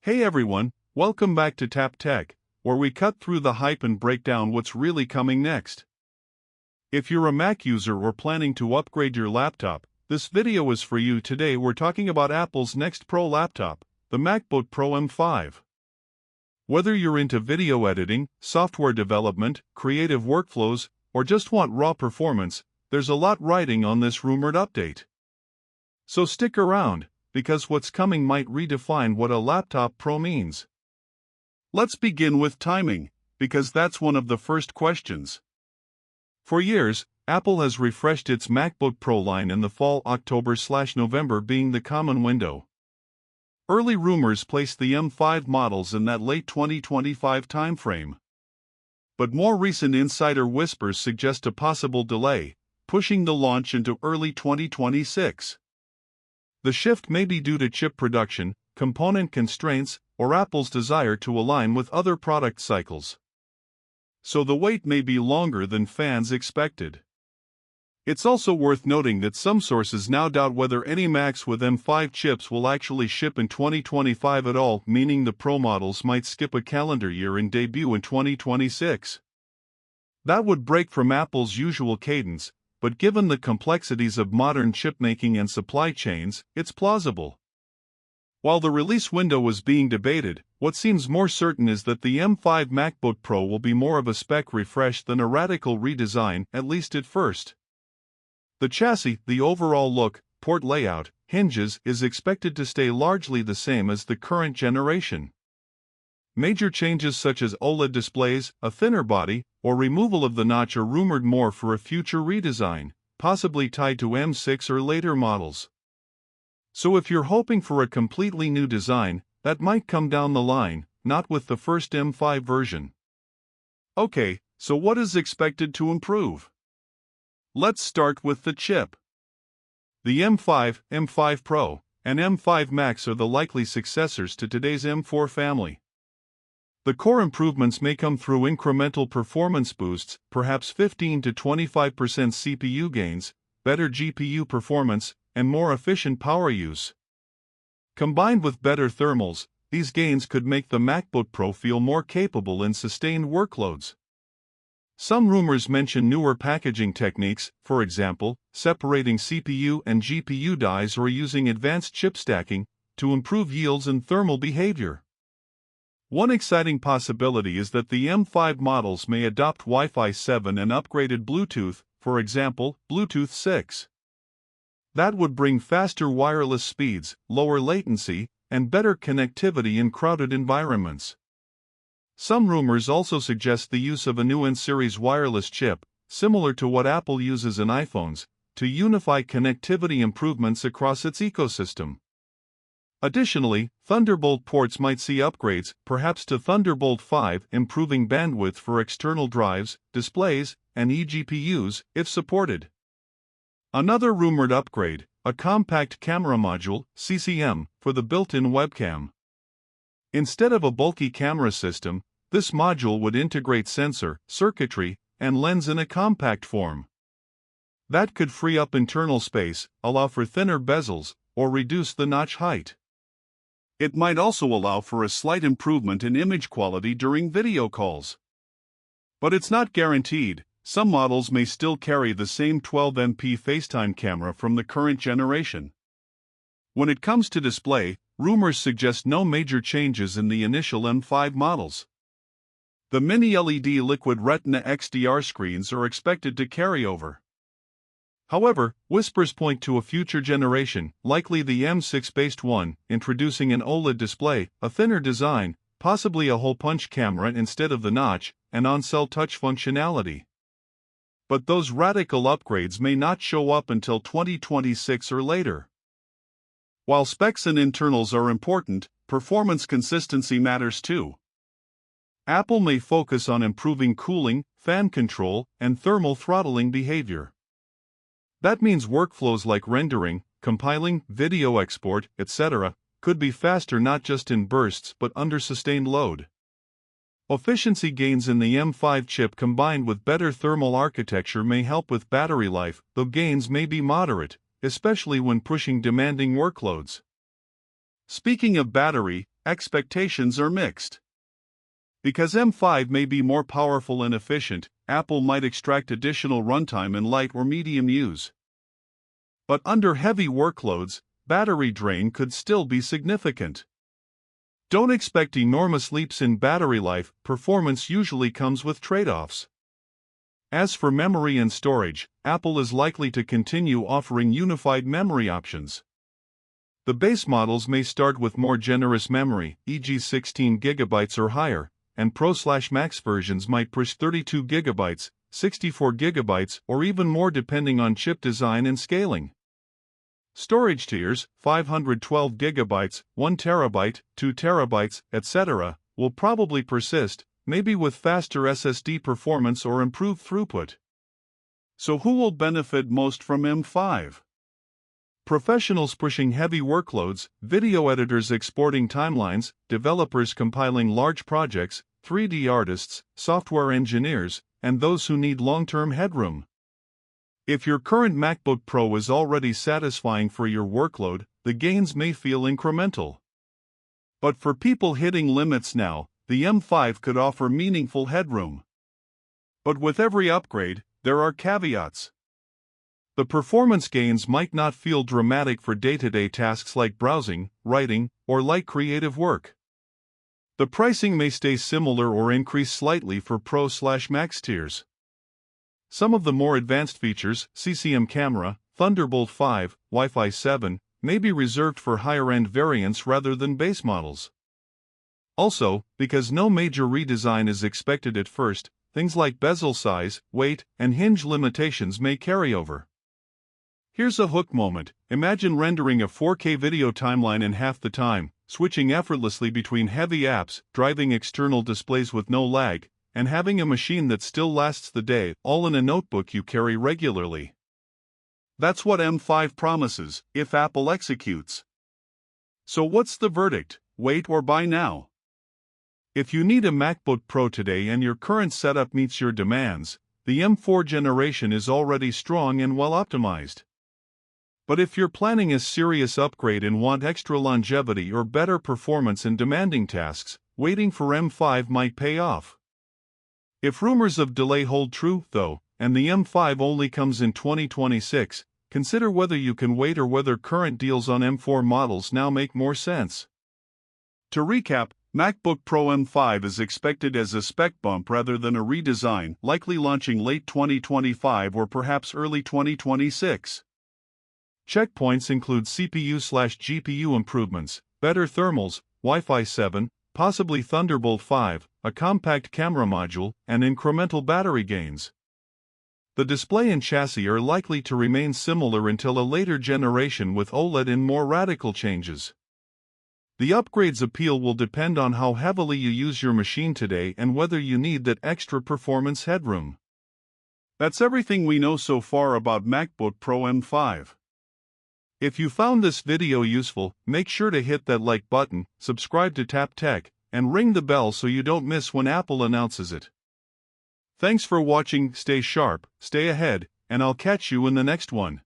Hey everyone, welcome back to Tap Tech, where we cut through the hype and break down what's really coming next. If you're a Mac user or planning to upgrade your laptop, this video is for you. Today we're talking about Apple's next Pro laptop, the MacBook Pro M5. Whether you're into video editing, software development, creative workflows, or just want raw performance, there's a lot riding on this rumored update. So stick around, because what's coming might redefine what a laptop Pro means. Let's begin with timing, because that's one of the first questions. For years, Apple has refreshed its MacBook Pro line in the fall, October/November being the common window. Early rumors placed the M5 models in that late 2025 timeframe. But more recent insider whispers suggest a possible delay, pushing the launch into early 2026. The shift may be due to chip production, component constraints, or Apple's desire to align with other product cycles. So the wait may be longer than fans expected. It's also worth noting that some sources now doubt whether any Macs with M5 chips will actually ship in 2025 at all, meaning the Pro models might skip a calendar year and debut in 2026. That would break from Apple's usual cadence, but given the complexities of modern chipmaking and supply chains, it's plausible. While the release window was being debated, what seems more certain is that the M5 MacBook Pro will be more of a spec refresh than a radical redesign, at least at first. The chassis, the overall look, port layout, hinges, is expected to stay largely the same as the current generation. Major changes such as OLED displays, a thinner body, or removal of the notch are rumored more for a future redesign, possibly tied to M6 or later models. So if you're hoping for a completely new design, that might come down the line, not with the first M5 version. Okay, so what is expected to improve? Let's start with the chip. The M5, M5 Pro, and M5 Max are the likely successors to today's M4 family. The core improvements may come through incremental performance boosts, perhaps 15 to 25% CPU gains, better GPU performance, and more efficient power use. Combined with better thermals, these gains could make the MacBook Pro feel more capable in sustained workloads. Some rumors mention newer packaging techniques, for example, separating CPU and GPU dies or using advanced chip stacking, to improve yields and thermal behavior. One exciting possibility is that the M5 models may adopt Wi-Fi 7 and upgraded Bluetooth, for example, Bluetooth 6. That would bring faster wireless speeds, lower latency, and better connectivity in crowded environments. Some rumors also suggest the use of a new N-series wireless chip, similar to what Apple uses in iPhones, to unify connectivity improvements across its ecosystem. Additionally, Thunderbolt ports might see upgrades, perhaps to Thunderbolt 5, improving bandwidth for external drives, displays, and eGPUs, if supported. Another rumored upgrade, a compact camera module, CCM, for the built-in webcam. Instead of a bulky camera system, this module would integrate sensor, circuitry, and lens in a compact form. That could free up internal space, allow for thinner bezels, or reduce the notch height. It might also allow for a slight improvement in image quality during video calls. But it's not guaranteed. Some models may still carry the same 12MP FaceTime camera from the current generation. When it comes to display, rumors suggest no major changes in the initial M5 models. The mini LED Liquid Retina XDR screens are expected to carry over. However, whispers point to a future generation, likely the M6-based one, introducing an OLED display, a thinner design, possibly a hole-punch camera instead of the notch, and on-cell touch functionality. But those radical upgrades may not show up until 2026 or later. While specs and internals are important, performance consistency matters too. Apple may focus on improving cooling, fan control, and thermal throttling behavior. That means workflows like rendering, compiling, video export, etc., could be faster not just in bursts but under sustained load. Efficiency gains in the M5 chip combined with better thermal architecture may help with battery life, though gains may be moderate, especially when pushing demanding workloads. Speaking of battery, expectations are mixed. Because M5 may be more powerful and efficient, Apple might extract additional runtime in light or medium use. But under heavy workloads, battery drain could still be significant. Don't expect enormous leaps in battery life, performance usually comes with trade-offs. As for memory and storage, Apple is likely to continue offering unified memory options. The base models may start with more generous memory, e.g. 16 GB or higher, and Pro/Max versions might push 32 GB, 64 GB, or even more depending on chip design and scaling. Storage tiers, 512 GB, 1 TB, 2 TB, etc., will probably persist, maybe with faster SSD performance or improved throughput. So who will benefit most from M5? Professionals pushing heavy workloads, video editors exporting timelines, developers compiling large projects, 3D artists, software engineers, and those who need long-term headroom. If your current MacBook Pro is already satisfying for your workload, the gains may feel incremental. But for people hitting limits now, the M5 could offer meaningful headroom. But with every upgrade, there are caveats. The performance gains might not feel dramatic for day-to-day tasks like browsing, writing, or light creative work. The pricing may stay similar or increase slightly for Pro/Max tiers. Some of the more advanced features, CCM camera, Thunderbolt 5, Wi-Fi 7, may be reserved for higher-end variants rather than base models. Also, because no major redesign is expected at first, things like bezel size, weight, and hinge limitations may carry over. Here's a hook moment. Imagine rendering a 4K video timeline in half the time, switching effortlessly between heavy apps, driving external displays with no lag, and having a machine that still lasts the day, all in a notebook you carry regularly. That's what M5 promises, if Apple executes. So what's the verdict? Wait or buy now? If you need a MacBook Pro today and your current setup meets your demands, the M4 generation is already strong and well optimized. But if you're planning a serious upgrade and want extra longevity or better performance in demanding tasks, waiting for M5 might pay off. If rumors of delay hold true, though, and the M5 only comes in 2026, consider whether you can wait or whether current deals on M4 models now make more sense. To recap, MacBook Pro M5 is expected as a spec bump rather than a redesign, likely launching late 2025 or perhaps early 2026. Checkpoints include CPU/GPU improvements, better thermals, Wi-Fi 7, possibly Thunderbolt 5, a compact camera module, and incremental battery gains. The display and chassis are likely to remain similar until a later generation with OLED and more radical changes. The upgrade's appeal will depend on how heavily you use your machine today and whether you need that extra performance headroom. That's everything we know so far about MacBook Pro M5. If you found this video useful, make sure to hit that like button, subscribe to Tap Tech, and ring the bell so you don't miss when Apple announces it. Thanks for watching, stay sharp, stay ahead, and I'll catch you in the next one.